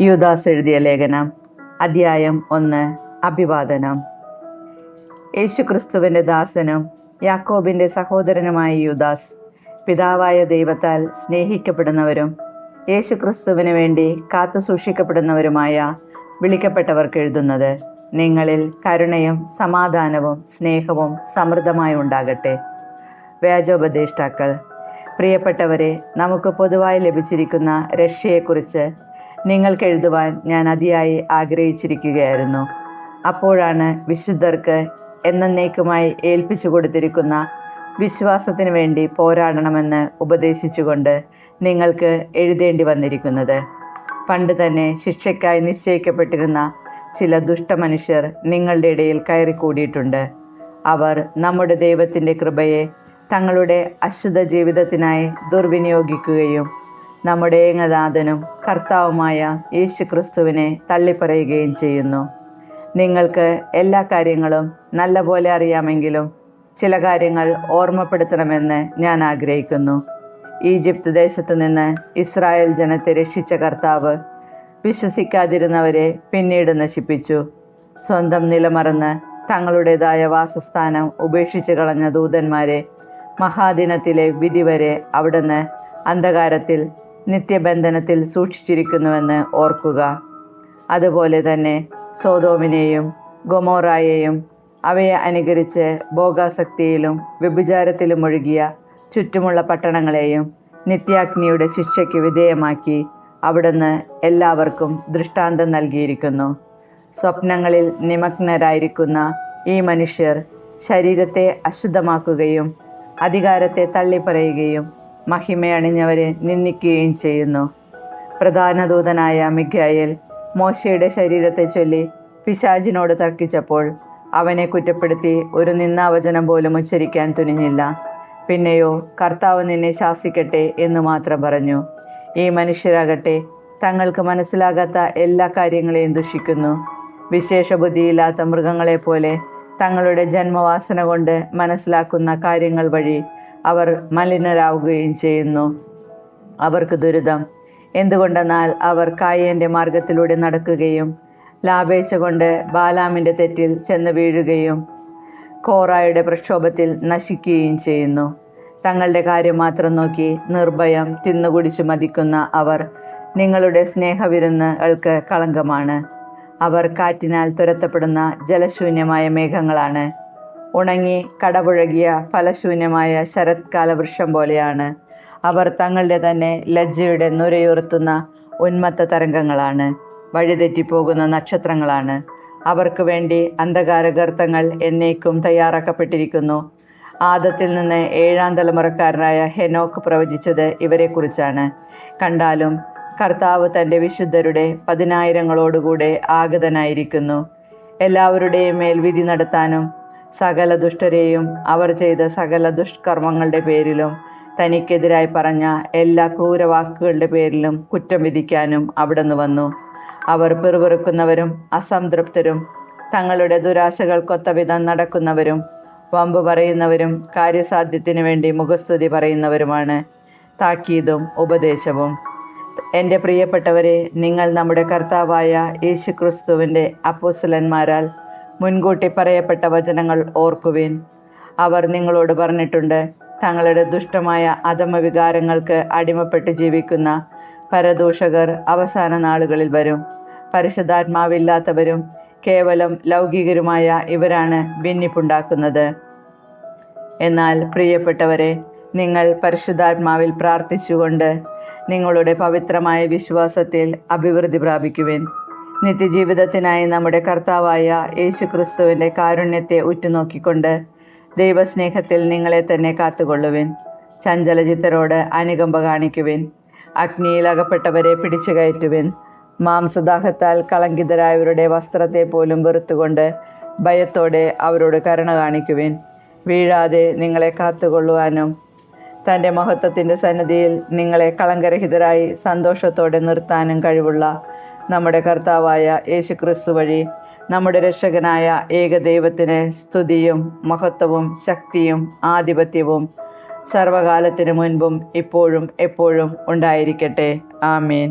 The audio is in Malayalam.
യൂദാസ് എഴുതിയ ലേഖനം അധ്യായം 1. അഭിവാദനം. യേശുക്രിസ്തുവിൻ്റെ ദാസനും യാക്കോബിൻ്റെ സഹോദരനുമായ യൂദാസ്, പിതാവായ ദൈവത്താൽ സ്നേഹിക്കപ്പെടുന്നവരും യേശുക്രിസ്തുവിന് വേണ്ടി കാത്തുസൂക്ഷിക്കപ്പെടുന്നവരുമായ വിളിക്കപ്പെട്ടവർക്ക് എഴുതുന്നത്, നിങ്ങളിൽ കരുണയും സമാധാനവും സ്നേഹവും സമൃദ്ധമായി ഉണ്ടാകട്ടെ. വ്യാജോപദേഷ്ടാക്കൾ, പ്രിയപ്പെട്ടവരെ, നമുക്ക് പൊതുവായി ലഭിച്ചിരിക്കുന്ന രക്ഷയെക്കുറിച്ച് നിങ്ങൾക്ക് എഴുതുവാൻ ഞാൻ അതിയായി ആഗ്രഹിച്ചിരിക്കുകയായിരുന്നു. അപ്പോഴാണ് വിശുദ്ധർക്ക് എന്നേക്കുമായി ഏൽപ്പിച്ചു കൊടുത്തിരിക്കുന്ന വിശ്വാസത്തിന് വേണ്ടി പോരാടണമെന്ന് ഉപദേശിച്ചുകൊണ്ട് നിങ്ങൾക്ക് എഴുതേണ്ടി വന്നിരിക്കുന്നത്. പണ്ട് തന്നെ ശിക്ഷയ്ക്കായി നിശ്ചയിക്കപ്പെട്ടിരുന്ന ചില ദുഷ്ടമനുഷ്യർ നിങ്ങളുടെ ഇടയിൽ കയറിക്കൂടിയിട്ടുണ്ട്. അവർ നമ്മുടെ ദൈവത്തിൻ്റെ കൃപയെ തങ്ങളുടെ അശുദ്ധ ജീവിതത്തിനായി ദുർവിനിയോഗിക്കുകയും നമ്മുടെ ഏകനാഥനും കർത്താവുമായ യേശുക്രിസ്തുവിനെ തള്ളിപ്പറയുകയും ചെയ്യുന്നു. നിങ്ങൾക്ക് എല്ലാ കാര്യങ്ങളും നല്ലപോലെ അറിയാമെങ്കിലും ചില കാര്യങ്ങൾ ഓർമ്മപ്പെടുത്തണമെന്ന് ഞാൻ ആഗ്രഹിക്കുന്നു. ഈജിപ്ത് ദേശത്ത് നിന്ന് ഇസ്രായേൽ ജനത്തെ രക്ഷിച്ച കർത്താവ് വിശ്വസിക്കാതിരുന്നവരെ പിന്നീട് നശിപ്പിച്ചു. സ്വന്തം നിലമറന്ന് തങ്ങളുടേതായ വാസസ്ഥാനം ഉപേക്ഷിച്ച് കളഞ്ഞ ദൂതന്മാരെ മഹാദിനത്തിലെ വിധി വരെ അവിടുന്ന് അന്ധകാരത്തിൽ നിത്യബന്ധനത്തിൽ സൂക്ഷിച്ചിരിക്കുന്നുവെന്ന് ഓർക്കുക. അതുപോലെ തന്നെ സോദോമിനെയും ഗൊമോറായെയും അവയെ അനുകരിച്ച് ഭോഗാസക്തിയിലും വ്യഭിചാരത്തിലും മുഴുകിയ ചുറ്റുമുള്ള പട്ടണങ്ങളെയും നിത്യാഗ്നിയുടെ ശിക്ഷയ്ക്ക് വിധേയമാക്കി അവിടുന്ന് എല്ലാവർക്കും ദൃഷ്ടാന്തം നൽകിയിരിക്കുന്നു. സ്വപ്നങ്ങളിൽ നിമഗ്നരായിരിക്കുന്ന ഈ മനുഷ്യർ ശരീരത്തെ അശുദ്ധമാക്കുകയും അധികാരത്തെ തള്ളിപ്പറയുകയും മഹിമയണിഞ്ഞവരെ നിന്ദിക്കുകയും ചെയ്യുന്നു. പ്രധാന ദൂതനായ മിഖായേൽ മോശയുടെ ശരീരത്തെ ചൊല്ലി പിശാചിനോട് തർക്കിച്ചപ്പോൾ അവനെ കുറ്റപ്പെടുത്തി ഒരു നിന്ദാവചനം പോലും ഉച്ചരിക്കാൻ തുനിഞ്ഞില്ല. പിന്നെയോ കർത്താവ് നിന്നെ ശാസിക്കട്ടെ എന്ന് മാത്രം പറഞ്ഞു. ഈ മനുഷ്യരാകട്ടെ തങ്ങൾക്ക് മനസ്സിലാകാത്ത എല്ലാ കാര്യങ്ങളെയും ദുഷിക്കുന്നു. വിശേഷ ബുദ്ധിയില്ലാത്ത മൃഗങ്ങളെപ്പോലെ തങ്ങളുടെ ജന്മവാസന കൊണ്ട് മനസ്സിലാക്കുന്ന കാര്യങ്ങൾ വഴി അവർ മലിനരാവുകയും ചെയ്യുന്നു. അവർക്ക് ദുരിതം. എന്തുകൊണ്ടെന്നാൽ അവർ കായേൻ്റെ മാർഗത്തിലൂടെ നടക്കുകയും ലാഭേച്ഛ കൊണ്ട് ബാലാമിൻ്റെ തെറ്റിൽ ചെന്ന് വീഴുകയും കോറായുടെ പ്രക്ഷോഭത്തിൽ നശിക്കുകയും ചെയ്യുന്നു. തങ്ങളുടെ കാര്യം മാത്രം നോക്കി നിർഭയം തിന്നുകുടിച്ചു മതിക്കുന്ന അവർ നിങ്ങളുടെ സ്നേഹവിരുന്നുകൾക്ക് കളങ്കമാണ്. അവർ കാറ്റിനാൽ തുരത്തപ്പെടുന്ന ജലശൂന്യമായ മേഘങ്ങളാണ്. ഉണങ്ങി കടപുഴകിയ ഫലശൂന്യമായ ശരത്കാല വൃക്ഷം പോലെയാണ്. അവർ തങ്ങളുടെ തന്നെ ലജ്ജയുടെ നുരയുയർത്തുന്ന ഉന്മത്ത തരംഗങ്ങളാണ്. വഴിതെറ്റിപ്പോകുന്ന നക്ഷത്രങ്ങളാണ്. അവർക്ക് വേണ്ടി അന്ധകാരഗർത്തങ്ങൾ എന്നേക്കും തയ്യാറാക്കപ്പെട്ടിരിക്കുന്നു. ആദത്തിൽ നിന്ന് 7-ാം തലമുറക്കാരനായ ഹെനോക്ക് പ്രവചിച്ചത് ഇവരെക്കുറിച്ചാണ്. കണ്ടാലും കർത്താവ് തൻ്റെ വിശുദ്ധരുടെ 10,000ങ്ങളോടുകൂടെ ആഗതനായിരിക്കുന്നു. എല്ലാവരുടെയും മേൽ വിധി നടത്താനും സകല ദുഷ്ടരെയും അവർ ചെയ്ത സകല ദുഷ്കർമ്മങ്ങളുടെ പേരിലും തനിക്കെതിരായി പറഞ്ഞ എല്ലാ ക്രൂരവാക്കുകളുടെ പേരിലും കുറ്റം വിധിക്കാനും അവിടുന്ന് വന്നു. അവർ പിറുപിറുക്കുന്നവരും അസംതൃപ്തരും തങ്ങളുടെ ദുരാശകൾക്കൊത്ത വിധം നടക്കുന്നവരും വമ്പ് പറയുന്നവരും കാര്യസാധ്യത്തിന് വേണ്ടി മുഖസ്തുതി പറയുന്നവരുമാണ്. താക്കീതും ഉപദേശവും. എൻ്റെ പ്രിയപ്പെട്ടവരെ, നിങ്ങൾ നമ്മുടെ കർത്താവായ യേശുക്രിസ്തുവിൻ്റെ അപ്പോസ്തലന്മാരാൽ മുൻകൂട്ടി പറയപ്പെട്ട വചനങ്ങൾ ഓർക്കുവിൻ. അവർ നിങ്ങളോട് പറഞ്ഞിട്ടുണ്ട്, തങ്ങളുടെ ദുഷ്ടമായ അധമവികാരങ്ങൾക്ക് അടിമപ്പെട്ട് ജീവിക്കുന്ന പരദൂഷകർ അവസാന നാളുകളിൽ വരും. പരിശുദ്ധാത്മാവില്ലാത്തവരും കേവലം ലൗകികരുമായ ഇവരാണ് ഭിന്നിപ്പുണ്ടാക്കുന്നത്. എന്നാൽ പ്രിയപ്പെട്ടവരെ, നിങ്ങൾ പരിശുദ്ധാത്മാവിൽ പ്രാർത്ഥിച്ചുകൊണ്ട് നിങ്ങളുടെ പവിത്രമായ വിശ്വാസത്തിൽ അഭിവൃദ്ധി പ്രാപിക്കുവിൻ. നിത്യജീവിതത്തിനായി നമ്മുടെ കർത്താവായ യേശുക്രിസ്തുവിൻ്റെ കാരുണ്യത്തെ ഉറ്റുനോക്കിക്കൊണ്ട് ദൈവസ്നേഹത്തിൽ നിങ്ങളെ തന്നെ കാത്തുകൊള്ളുവിൻ. ചഞ്ചലചിത്തരോട് അനുകമ്പ കാണിക്കുവിൻ. അഗ്നിയിൽ അകപ്പെട്ടവരെ പിടിച്ചു കയറ്റുവിൻ. മാംസദാഹത്താൽ കളങ്കിതരായവരുടെ വസ്ത്രത്തെ പോലും വെറുത്തുകൊണ്ട് ഭയത്തോടെ അവരോട് കരുണ കാണിക്കുവിൻ. വീഴാതെ നിങ്ങളെ കാത്തുകൊള്ളുവാനും തൻ്റെ മഹത്വത്തിൻ്റെ സന്നിധിയിൽ നിങ്ങളെ കളങ്കരഹിതരായി സന്തോഷത്തോടെ നിർത്താനും കഴിവുള്ള നമ്മുടെ കർത്താവായ യേശുക്രിസ്തു വഴി നമ്മുടെ രക്ഷകനായ ഏകദൈവത്തിന് സ്തുതിയും മഹത്വവും ശക്തിയും ആധിപത്യവും സർവകാലത്തിനു മുൻപും ഇപ്പോഴും എപ്പോഴും ഉണ്ടായിരിക്കട്ടെ. ആമേൻ.